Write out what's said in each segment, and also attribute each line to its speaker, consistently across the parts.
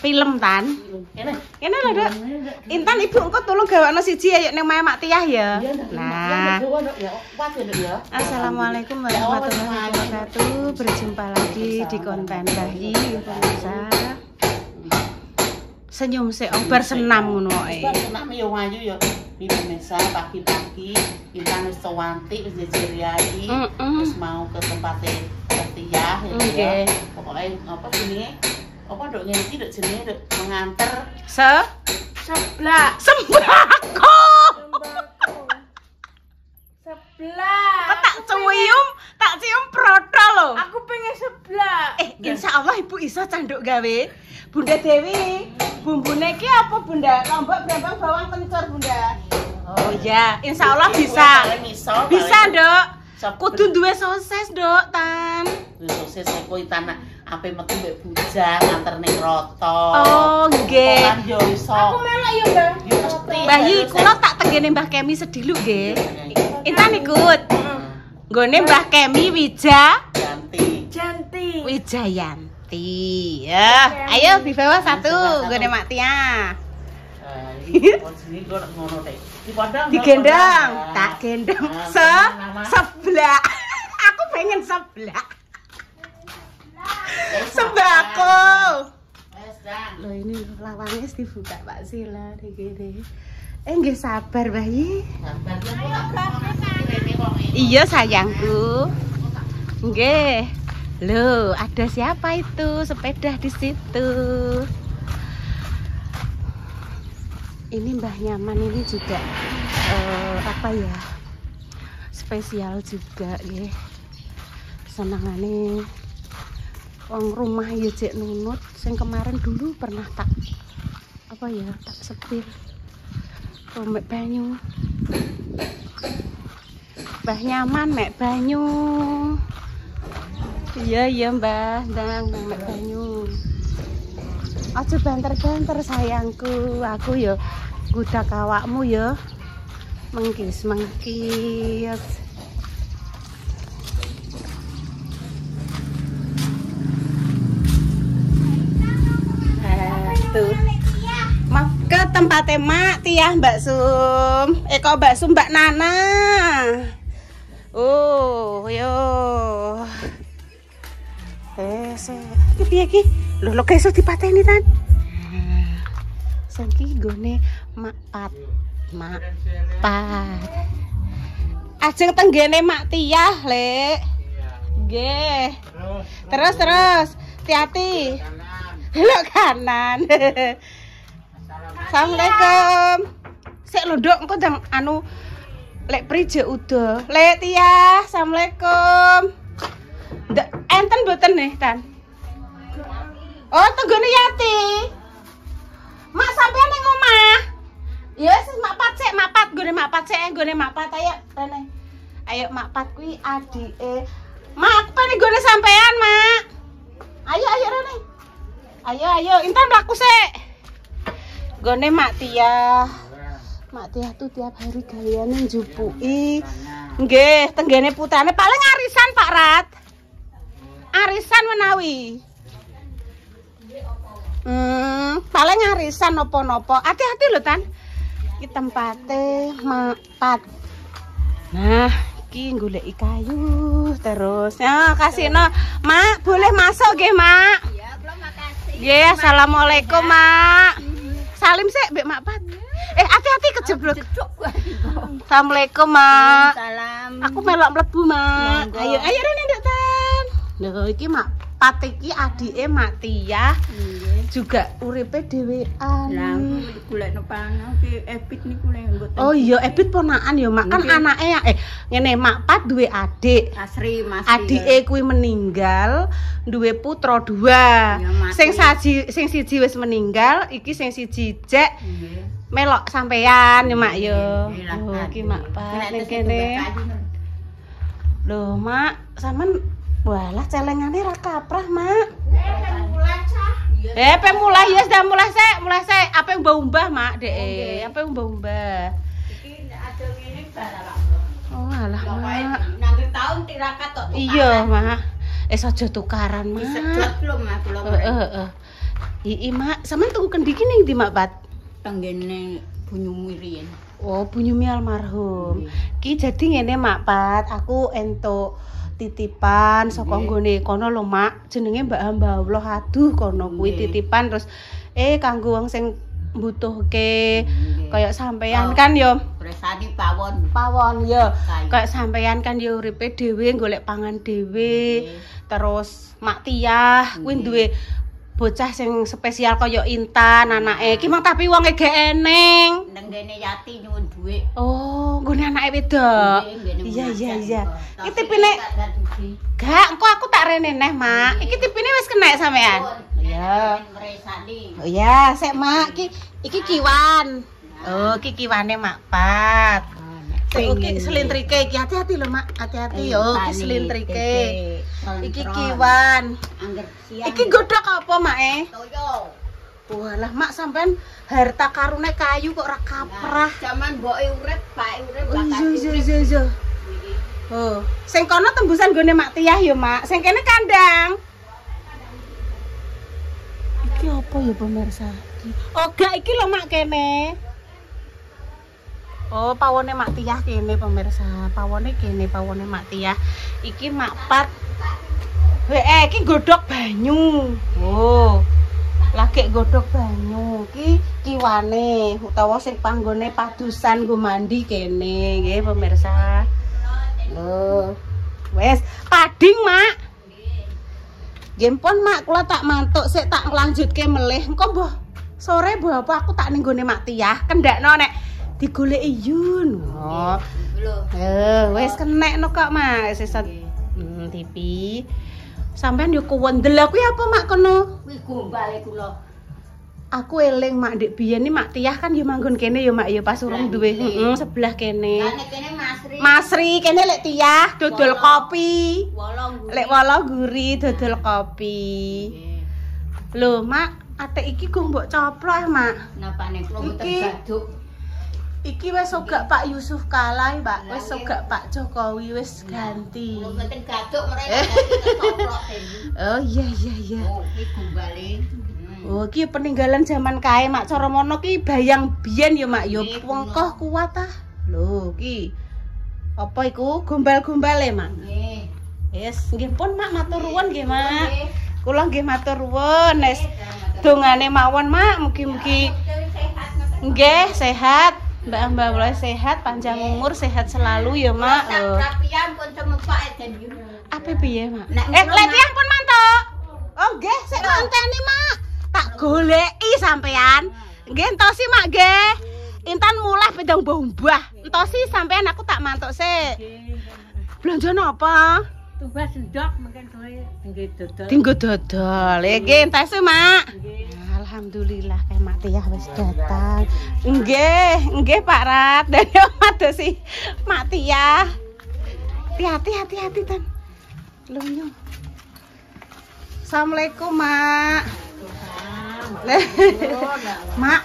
Speaker 1: Film tan. Kene lho, Dek. Intan ibu engko tolong gawakno siji ayo ning Mak Tiyah ya. Nah. Assalamualaikum warahmatullahi wabarakatuh. Berjumpa lagi di konten Bayi pemirsa. Senyum sik bar senam ngono ae.
Speaker 2: Senam yo ayu yo. Iki pemirsa pagi-pagi Intan wis sewanti wis jejeriai. Wis mau ke tempatnya Tiyah ya. Pokoknya apa jenenge? Apa dok ngene iki dok jenenge dok mengantar
Speaker 1: sembako.
Speaker 3: Seblak.
Speaker 1: Tak cium protol lho.
Speaker 3: Aku pengen seblak.
Speaker 1: Insya Allah ibu iso canduk gawe. Bunda Dewi, bumbune iki apa Bunda? Lombok, brambang, bawang, kencur Bunda. Oh iya, insya Allah bisa. Bisa, Dok. Kudu duwe sosis, Dok, Tan.
Speaker 2: Sosis kok Intan ape metu mbek bujang nganter ning roto.
Speaker 1: Oh, nggih.
Speaker 2: Yo iso.
Speaker 3: Aku melok yo, Mbak.
Speaker 2: Yo mesti.
Speaker 1: Bayi kula tak tenggene Mbah Kemi sedhilu nggih. Intan ikut. Nggone Mbah Kemi
Speaker 3: Janti.
Speaker 1: Wijayanti. Ya, ayo dibawa satu nggone Mak Tiyah. Digendong, tak gendong seblak. Aku pengen seblak. Sembako. Loh ini lawangnya dibuka Pak Sila dikene. Nggih sabar Bayi. Iya sayangku. Nggih. Loh, ada siapa itu? Sepeda di situ. Ini Mbah Nyaman ini juga apa ya? Spesial juga nggih. Senengane wong rumah ya jek nunut sing kemarin dulu pernah tak sepir mek banyu. Mbah Nyaman mek banyu. Iya Mbah, ndang mek banyu. Aja banter-banter sayangku. Aku ya gudak awakmu ya. Mengkis. Tuh. Mau ke tempatnya Mak Tiyah Mbak Sum. Kok Mbak Sum Mbak Nana. Oh, yo. Iki piye iki? Lho iso dipateni Tan. Sing iki nggone Makpat. Ajeng tenggene Mak Tiyah, Lek. Nggih. Terus. Hati-hati. Belok kanan. Assalamualaikum. Sik lho, Nduk, engko ndang anu lek prije udo. Lek Tiyah, assalamualaikum. Ndak enten mboten nih, Tan? Oh, tenggone Yati. Mak sampean ning omah. Ya wis Makpat sik, Makpat nggone Makpat ayo rene. Ayo Makpat kuwi adike. Mak, aku pengen nggone sampean, Mak. Ayo rene. Ayo, Intan mlaku sik. Gone Mak Tiyah. Mak Tiyah tuh tiap hari gaweane njupuki. Nggih, tenggene putrane paling arisan Pak Rat. Arisan menawi. Paling arisan nopo-nopo. Hati-hati lho Tan. Iki tempate Makpat. Nah, iki goleki kayu terus. Ya, kasihno. Mak, boleh masuk nggih, Mak? Iya, assalamualaikum Mak. Salim sih, Mbak Makpat. Hati-hati kejeblok. Assalamualaikum Mak.
Speaker 3: Salam.
Speaker 1: Aku melok mlebu Mak. Ayo rene Nduk Tan. Lho iki Makpat iki adike Mak Tiyah. Juga uripe dhewean.
Speaker 3: Lah, golekno panah ki Ebit niku lek nggo.
Speaker 1: Oh iya, Ebit ponakan ya Mak. Kan anake ngene Makpat duwe adik.
Speaker 3: Asri Mas.
Speaker 1: Adike kuwi meninggal, duwe putra 2. Sing siji wis meninggal, iki sing siji jek melok sampean ya Mak ya. Oh, iki Makpat ning kene. Loh, Mak, sampean walah celengane ra kaprah, Mak. Pe mulai ya sudah mulai sik. Apa yang mbah Mak, Dek? Apa yang mbah?
Speaker 3: Iki ada ngene barang.
Speaker 1: Oh, alah, Mak.
Speaker 3: Nang taun tirakat tok.
Speaker 1: Iya, Mak. Aja tukaran, Mak.
Speaker 3: Sedot lho Mak kula.
Speaker 1: Heeh. Mak, sampean tuku kendiki ning ndi, Mak Pat?
Speaker 3: Tenggene bunyumi riyen.
Speaker 1: Oh, bunyumi almarhum. Ki jadi ngene, Mak Pat, aku entuk titipan saka nggone kono lho, Mak. Jenenge Mbak Hamba Allah. Aduh, kono kuwi titipan terus kanggo wong sing mbutuhke kayak sampean kan yo
Speaker 3: Presani pawon
Speaker 1: yo kayak sampean kan yo uripe dhewe golek pangan dhewe terus Mak Tiah kuwi duwe bocah sing spesial kaya Intan anake ki mang tapi wonge gak eneng
Speaker 3: nang ngene Yati nyuwun dhuwit.
Speaker 1: Oh nggone anake wedok iya iki tipine gak engko aku tak rene neh Mak iki tipine wis kenek sampean iya oh iya sik Mak iki kiwan oh iki kiwane Mak Pat iki selintrike iki hati-hati lho Mak hati-hati yo iki selintrike iki kiwan iki godhok apa Mak
Speaker 3: toyo
Speaker 1: walah Mak sampean harta karune kayu kok ora kaprah
Speaker 3: jaman mboke urip pake urip
Speaker 1: iya oh sing kono tembusan gone Mak Tiah yo Mak sing kene kandang iki apa ya pemirsa oh gak iki lho Mak kene oh pawone Mak Tiah kene pemirsa pawone Mak Tiah iki Mak Pat iki godhok banyu oh lagi godhok banyu iki kiwane utawa sing panggone padusan nggo mandi kene nggih pemirsa lho wes pading Mak nggih pun Mak kula tak mantuk sik tak lanjutke melih engko mbah sore mbah apa aku tak ning gone Mak Tiah kendakno nek digoleki yun oh wes kenek no kok Mak sesat TV sampean yo kuwendel kuwi apa Mak kono
Speaker 3: kuwi gombale kula
Speaker 1: aku eling Mak ndek biyen iki Mak Tiah kan yo manggon kene yo Mak yo pas urung duwe sebelah kene
Speaker 3: kene
Speaker 1: Masri kene lek Tiah dodol kopi lek wala guri dodol kopi lho Mak atik iki go mbok coplok Mak
Speaker 3: napane kula mboten gaduk
Speaker 1: iki wis sogak Pak Yusuf kalah Pak wis sogak Pak Jokowi wis ganti
Speaker 3: kula mboten gaduk mereka coplok
Speaker 1: oh iya
Speaker 3: oh iki gombale
Speaker 1: oh iki peninggalan zaman kae Mak cara mono ki bayang biyen ya Mak yo wengkoh kuat ah lho iki apa iku gombal-gombale Mak
Speaker 3: nggih
Speaker 1: yes nggih pun Mak matur nuwun nggih Mak kula nggih matur nuwun wis dongane mawon Mak mugi-mugi nggih sehat Mbak Mbak sehat panjang umur sehat selalu ya Mak
Speaker 3: rapian pun semepak den
Speaker 1: apa piye Mak lek tiyang pun mantuk oh nggih sik manteni Mak tak goleki sampean nggih entosi Mak nggih Intan mulai pedang mbah entosi sampean aku tak mantuk sik belanja napa
Speaker 3: tumbas sendok mungkin kowe nggih dodol
Speaker 1: tinggo dodol nggih entosi Mak alhamdulillah kayak Mak Tiah wis datang nggih Pak Rat dan madosi Mak Tiah hati-hati Tan lunyo Assalamualaikum Mak Mak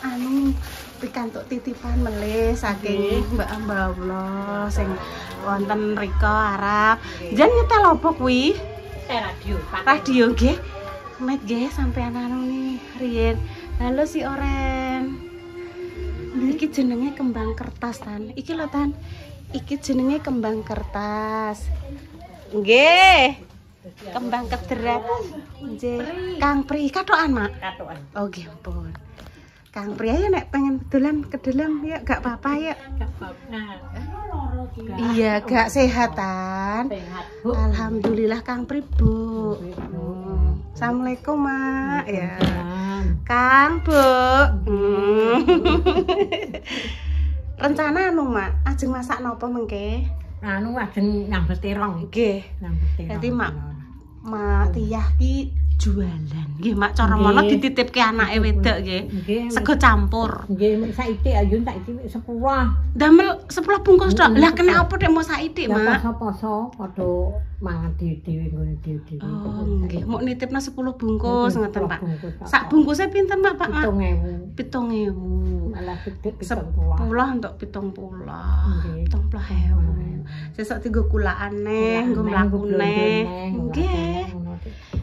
Speaker 1: anu pikantuk titipan melih saking Mbak Allah sing wonten rika Arab jan nyetel apa kuwi radio nggih Met nggih sampean anu nih riyen halo si Oren iki jenenge kembang kertas Tan iki lho Tan iki jenenge kembang kertas nggih kembang kederat nggih Kang Pri katokan Mak katokan oh nggih ampun Kang Pri ayo nek pengen dolan ke dalam ya gak apa-apa ya gak apa-apa iya gak sehatan alhamdulillah Kang Pri Bu Assalamualaikum Mak ya Kang Bu rencana anu Mak ajeng masak napa mengke
Speaker 3: anu ajeng nyambet terong
Speaker 1: nggih dadi Mak Tiah ki jualan. Nggih, Mak, cara mono dititipke anake wedok nggih. Sego campur.
Speaker 3: Nggih, saiki ayo saiki 10.
Speaker 1: Damel 10 bungkus tok. Lah kenapa nek mau saiki, Mak?
Speaker 3: Poso-poso padha mangan dhewe nggone dhewe.
Speaker 1: Oh, nggih. Mau nitipna 10 bungkus ngoten, Pak. Sak bungkusnya pinten, Mak?
Speaker 3: 7.000.
Speaker 1: 7.000.
Speaker 3: Malah gede
Speaker 1: 10 untuk 70. 70.000. Sesuk dienggo kulaan neh, nggo mlaku neh. Nggih.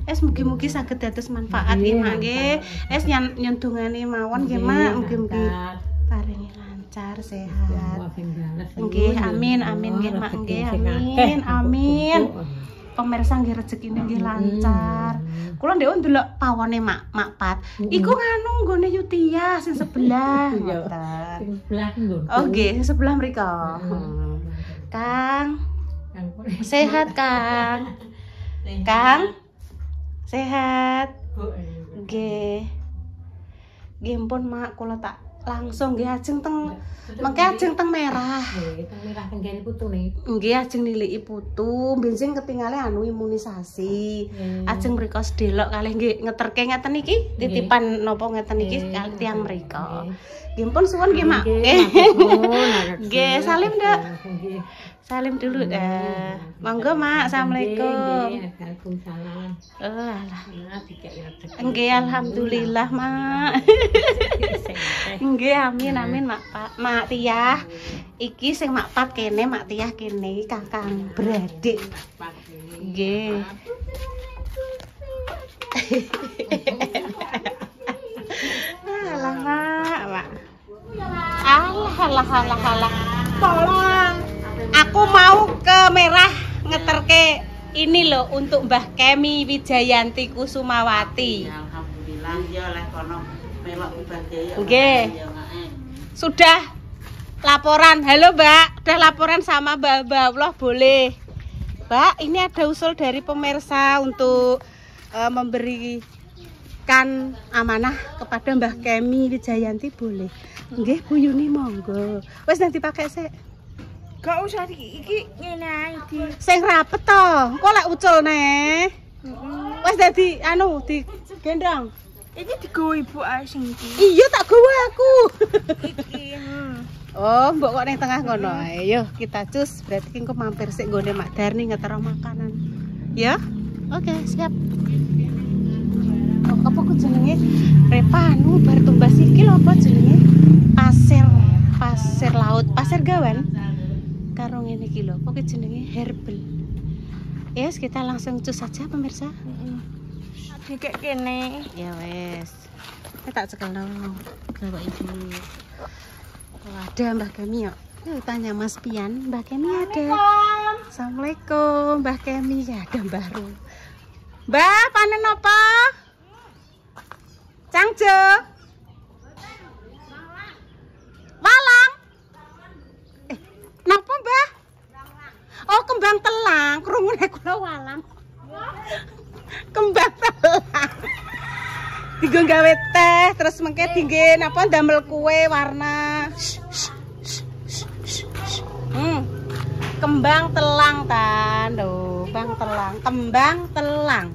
Speaker 1: Es mugi-mugi saged dados manfaat nggih, Mak nggih. Es nyendungane mawon nggih, Mak. Mugi-mugi paringi lancar sehat. Nggih, amin nggih, Mak nggih. Amin. Pemirsa nggih rezekine nggih lancar. Kula ndek ndelok pawone Mak Pat. Iku nganu nggone Yutia sing sebelah. Ngoten.
Speaker 3: Sebelah nggon.
Speaker 1: Oh nggih, sing sebelah mriko. Kang. Sehat, Kang. Kang. Sehat. Nggih. Nggih pun Mak, kula tak langsung nggih ajeng teng mengke ajeng teng merah.
Speaker 3: Nggih, teng merah teng kene putune.
Speaker 1: Nggih ajeng niliki putu, bensin ketinggalan anu imunisasi. Ajeng mriko sedelok kalih nggih ngeterke ngeten iki, titipan napa ngeten iki kalih tiyang mriko. Nggih pun suwun nggih Mak. Nggih, salim Nduk. Salim dulu dah. Monggo Mak, assalamualaikum.
Speaker 3: Waalaikumsalam.
Speaker 1: Alah. Nggih, alhamdulillah Mak. Nggih, amin Mak Tiah. Iki sing Mak Pat kene, Mak Tiah kene, kakang beradik. Nggih. Alah Mak. Alah. Tolong. Aku mau ke merah ngeterke ini loh untuk Mbah Kemi Wijayanti Kusumawati.
Speaker 2: Alhamdulillah ya oleh kono melok ibadah.
Speaker 1: Nggih. Sudah laporan. Halo Mbak, udah laporan sama Mbak Allah boleh. Mbak, ini ada usul dari pemirsa untuk memberikan amanah kepada Mbah Kemi Wijayanti boleh. Nggih, Bu Yuni monggo. Wes nanti pakai sik.
Speaker 3: Gak usah iki ngene ae di.
Speaker 1: Sing rapet to. Engko lek uculne. Wes dadi anu digendong.
Speaker 3: Iki digowo ibu ae sing iki.
Speaker 1: Iya tak gowo aku.
Speaker 3: Iki.
Speaker 1: Oh, mbok kok ning tengah ngono. Ayo kita cus. Berarti engko mampir sik nggone Mak Darni ngetero makanan. Ya? Oke, siap. Oh, apa ku jenenge? Repanu bar tumbas iki lho apa jenenge? Pasir laut, pasir gawan. Karo ngene iki lho, apa jenenge herbal. Yes, kita langsung cus saja pemirsa.
Speaker 3: Dikek kene.
Speaker 1: Ya wes. Tak cekelno. Bapak Ibu. Oh, ada Mbah Kemi yuk. Yuk tanya Mas Pian, Mbah Kemi ada. Assalamualaikum, Mbah Kemi ya ada baru. Mbah, panen apa? Cangjo. Walang. Napa, Mbah? Oh, kembang telang. Krungu nek kula walang. Kembang telang. Digo gawe teh, terus mengke dingge napa ndamel kue warna. Kembang telang tan, lho, kembang telang.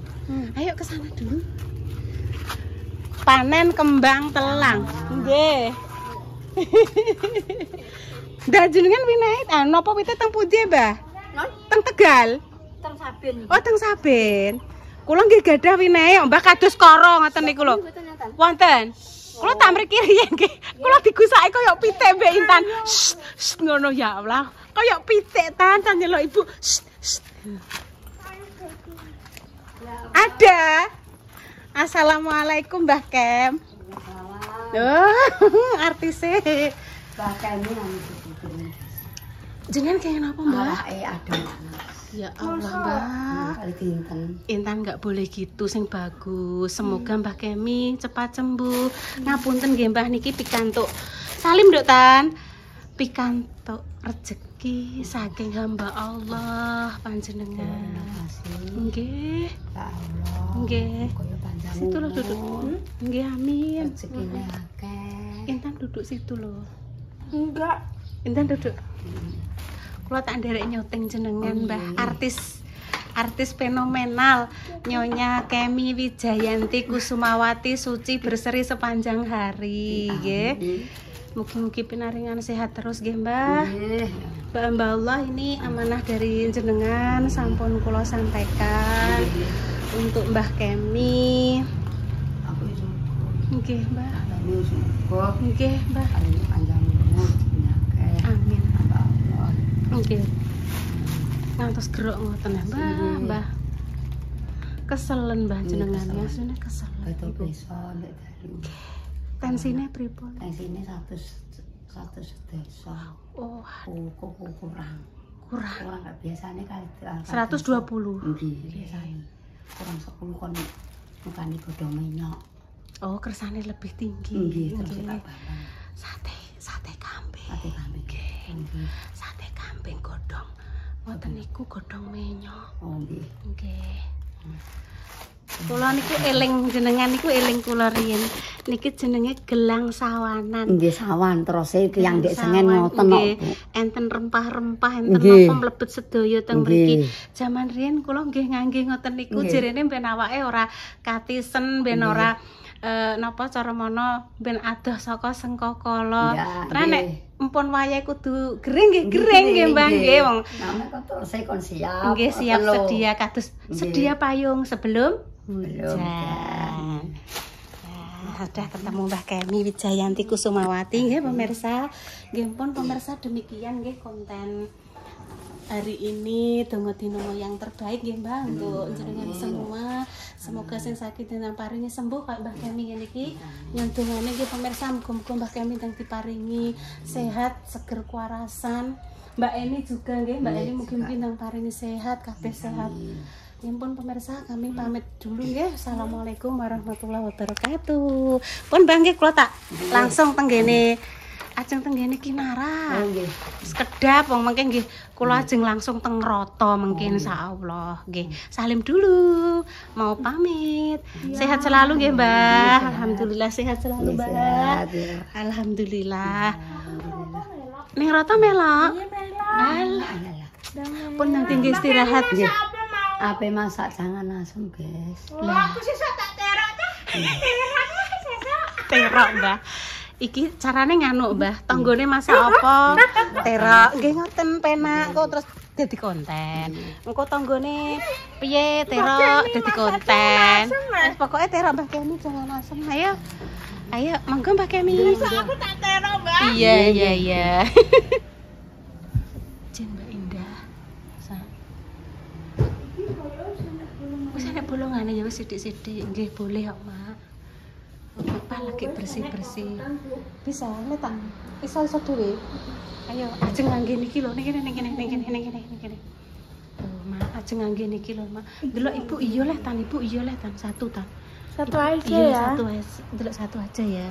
Speaker 1: Ayo ke sana dulu. Panen kembang telang. Nggih. Dah jenengan winae napa wite teng pundi, Mbah? Teng Tegal.
Speaker 3: Teng Saben.
Speaker 1: Oh, teng Saben. Kula nggih gadah winae, Mbah kados karo ngoten niku lho. Wonten. Kula tak mriki riyen nggih. Kula digusake kaya pitik mbek Intan. Ngono ya Allah. Kaya pitik tan nyelok Ibu. Ada. Assalamualaikum Mbah Kem. Oh, artise.
Speaker 3: Mbah Kemi
Speaker 1: Jenengan kayak apa, Mbah?
Speaker 3: ada.
Speaker 1: Ya Allah, Mbah. Intan nggak boleh gitu, sing bagus. Semoga Mbah Kemi cepat sembuh. Ngapunten nggih Mbah niki pikantuk. Salim Nduk Tan. Pikantuk rezeki saking hamba Allah panjenengan. Nggih.
Speaker 3: Ya Allah.
Speaker 1: Nggih.
Speaker 3: Kaya panjang.
Speaker 1: Situ lho duduk. Nggih, amin.
Speaker 3: Rezekine akeh.
Speaker 1: Intan duduk situ loh.
Speaker 3: Enggak.
Speaker 1: Intan duduk. Kula tak nderek nyuting jenengan Mbah, artis fenomenal Nyonya Kemi Wijayanti Kusumawati suci berseri sepanjang hari nggih. Mugi-mugi pinaringan sehat terus nggih Mbah. Mbak Allah ini amanah dari jenengan sampun kula sampaikan untuk Mbah Kemi. Nggih Mbah. Nggih Mbah. Amin. Nggih. Ngantos gerok ngoten ya Mbah. Mbah. Keselen Mbah jenengan asline keselen.
Speaker 3: Betul bisa nek dalu.
Speaker 1: Tensine pripun?
Speaker 3: Tensine 100 desa.
Speaker 1: Oh,
Speaker 3: kurang. Kurang gak biasane kali
Speaker 1: 120.
Speaker 3: Nggih, biasane. Kurang 10 kon mukane godhong minyak.
Speaker 1: Oh, kersane lebih tinggi.
Speaker 3: Nggih,
Speaker 1: Nggih. Sate kambing.
Speaker 3: Sate kambing.
Speaker 1: Nggih. Sate kambing godhong. Ngoten niku godhong menyok.
Speaker 3: Oh, nggih.
Speaker 1: Nggih. Kula niku eling jenengan niku eling kula riyen. Niki jenenge gelang sawanan.
Speaker 3: Nggih sawan terus tiyang ndek sengen ngoten kok.
Speaker 1: Enten rempah-rempah enten napa mlebet sedaya teng mriki. Jaman riyen kula nggih ngangge ngoten niku jerene ben awake ora katisen ben ora napa cara mono ben adoh saka sengkakala. Terus nek empun wayahe kudu gering nggih Mbah nggih wong.
Speaker 3: Name kok terus kon siap.
Speaker 1: Nggih siap sedia kados sedia payung sebelum
Speaker 3: belum.
Speaker 1: Sudah ketemu Mbah Kemi Wijayanti Kusumawati nggih pemirsa. Nggih pun pemirsa demikian nggih konten hari ini. Donga dina yang terbaik nggih Mbah untuk jenengan semua. Semoga sing sakit dan paringi sembuh Pak Mbah Kemi ngene iki. Nyandungane nggih pemirsa muga-muga Mbah Kemi dan diparingi sehat, seger kuarasan. Mbak Eni juga nggih, Mbak Eni mugi-mugi nang paringi sehat, kabeh sehat. Ya pun pemirsa kami pamit dulu nggih. Assalamualaikum warahmatullahi wabarakatuh. Pun Bang nggih kula tak langsung tenggene ajeng tenggene Kinara.
Speaker 3: Nggih.
Speaker 1: Sekedap wong mengke nggih kula ajeng langsung teng Roto mungkin insyaallah nggih. Salim dulu. Mau pamit. Sehat selalu nggih, Mbah. Alhamdulillah sehat selalu, Mbah. Alhamdulillah. Ning Roto melok. Alah. Pun nanti nggih istirahat nggih.
Speaker 3: Ape masak jangan asem, guys.
Speaker 1: Lah, aku sesuk tak terok ta. Terok, Mbah. Iki carane nganu, Mbah. Tanggone masak apa? Terok. Nggih ngoten penak kok terus dadi konten. Engko tanggone piye terok dadi konten. Wis pokoke terok Mbah Kemi jangan asem. Ayo. Ayo, monggo Mbah Kemi. Aku tak terok, Mbah. Iya. Jen Mbak Indah. Wis nek bolongane ya wis sithik-sithik nggih boleh kok, Mak. Apa lagi bersih-bersih. Bisa nek tak iso dhewe. Ayo ajeng ngangge niki lho, ning kene. Tuh, Mak, ajeng ngangge niki lho, Mak. Delok Ibu iya leh tan, Ibu iya leh tan satu tan.
Speaker 4: Satu aja
Speaker 1: Iya,
Speaker 4: ya.
Speaker 1: satu aja. Delok satu aja ya.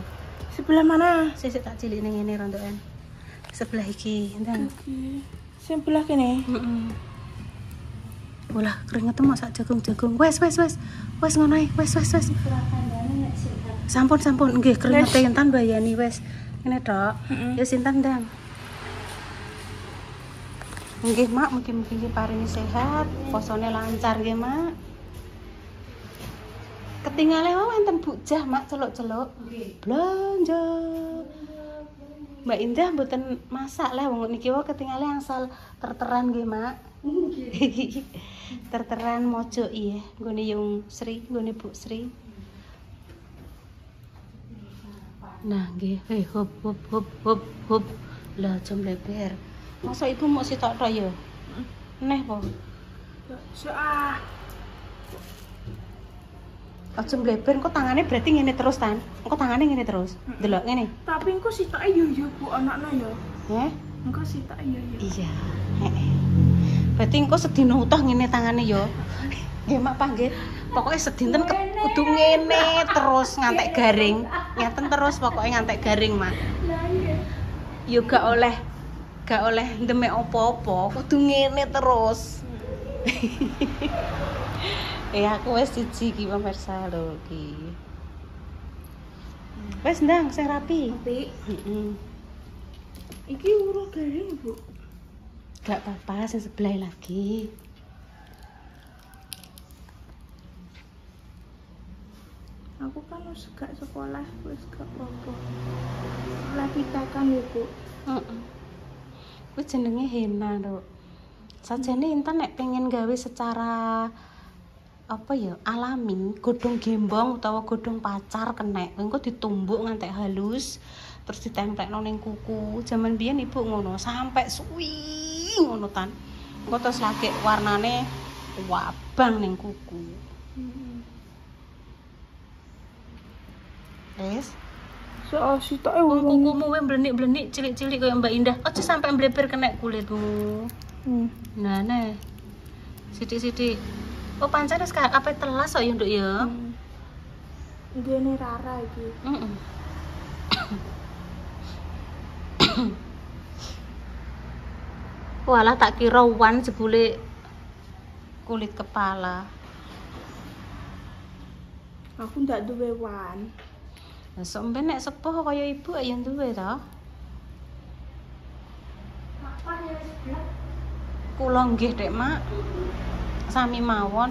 Speaker 4: Sebelah mana?
Speaker 1: Sik tak cilik ning ngene rondokan. Sebelah iki, ndang.
Speaker 4: Sebelah kene.
Speaker 1: Heeh. Bolah keringet masak jagung-jagung. Wes ngono ae. Wes. Sampun nggih keringete entan bayani wes. Ngene tok. Ya sinten ndang. Nggih Mak, mugi-mugi paringi sehat, posone lancar nggih Mak. Ketingale wae enten bujah Mak celuk-celuk. Belanja. Mbak Indah mboten masak lah wong niki wae ketingale angsal terteran nggih Mak. Terteran mojo iya nggone Yung Sri, nggone Bu Sri. Nah nggih, hop. Lah jam lebar. Masa Ibu mau sitok tok ya? Neh po. Aja mleber kok tangane berarti ngene terus tan. Engko tangane ngene terus. Delok ngene.
Speaker 4: Tapi engko sitoke yo Bu anakno yo.
Speaker 1: Heh.
Speaker 4: Engko sitoke yo.
Speaker 1: Iya. Heeh. Berarti engko sedina utuh ngene tangane yo. Nggih Mak panggih. Pokoke sedinten kudu ngene terus ngantek garing. Ngeten terus pokoke ngantek garing Mak. Yo gak oleh ndemek apa-apa, kudu ngene terus. Aku wis siji iki pemirsa lho iki. Wis ndang sing rapi. Heeh.
Speaker 4: Iki urut garing, Bu.
Speaker 1: Gak apa-apa sing sebelah lagi.
Speaker 4: Aku kan wis gak sekolah, wis gak apa-apa. Lagi tekan ibu.
Speaker 1: Heeh. Kuwi jenenge henna, Nduk. Sajane Intan nek pengen gawe secara apa ya alami, godhong gembong utawa godhong pacar kenek, engko ditumbuk ngantek halus terus ditemplekno ning kuku. Zaman biyen ibu ngono, sampai suwi ngono tan. Engko terus lagi warnane wabang ning kuku. Wes,
Speaker 4: So sitoke
Speaker 1: wong
Speaker 4: urung.
Speaker 1: kukumu we blenik-blenik cilik-cilik kaya Mbak Indah. Aja sampai mbleber kenek kulitmu. Nah, nah. Sithik-sithik. Oh, pancen wis apa telas kok ya, Nduk ya.
Speaker 4: Ngene Rara iki.
Speaker 1: Heeh. Walah tak kira wan jebule kulit kepala.
Speaker 4: Aku ndak duwe wan.
Speaker 1: Lah sok mben nek sepuh kaya ibu ya duwe to. Kula nggih, Dek, Mak. Sami mawon.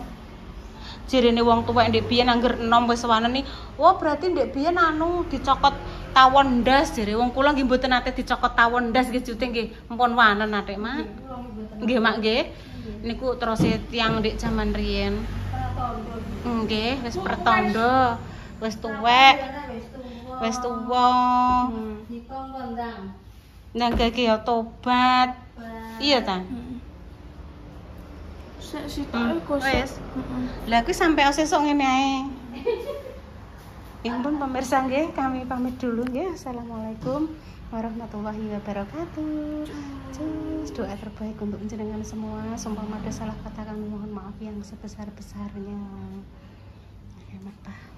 Speaker 1: Jirene wong tuwek ndek biyen angger enom wis waneni. Wah, berarti ndek biyen anu dicokot tawon ndas jere wong kula nggih mboten nate dicokot tawon ndas nggih jute nggih empun wanen, Dek, Mak. Nggih, Mak, nggih. Niku terus tiyang ndek jaman riyen. Nggih, wis pertanda, wis tuwek. Wis tuwa.
Speaker 3: Nika ngondang.
Speaker 1: Nang gage ya tobat. Iya ta?
Speaker 4: Sik sitoke kok.
Speaker 1: Wis. Lah kuwi sampai sesuk ngene ae. Ya ampun pemirsa nggih, kami pamit dulu nggih. Assalamualaikum warahmatullahi wabarakatuh. Cus, doa terbaik untuk jenengan semua. Sumpah ada salah kata kami mohon maaf yang sebesar-besarnya. Hemat, Pak.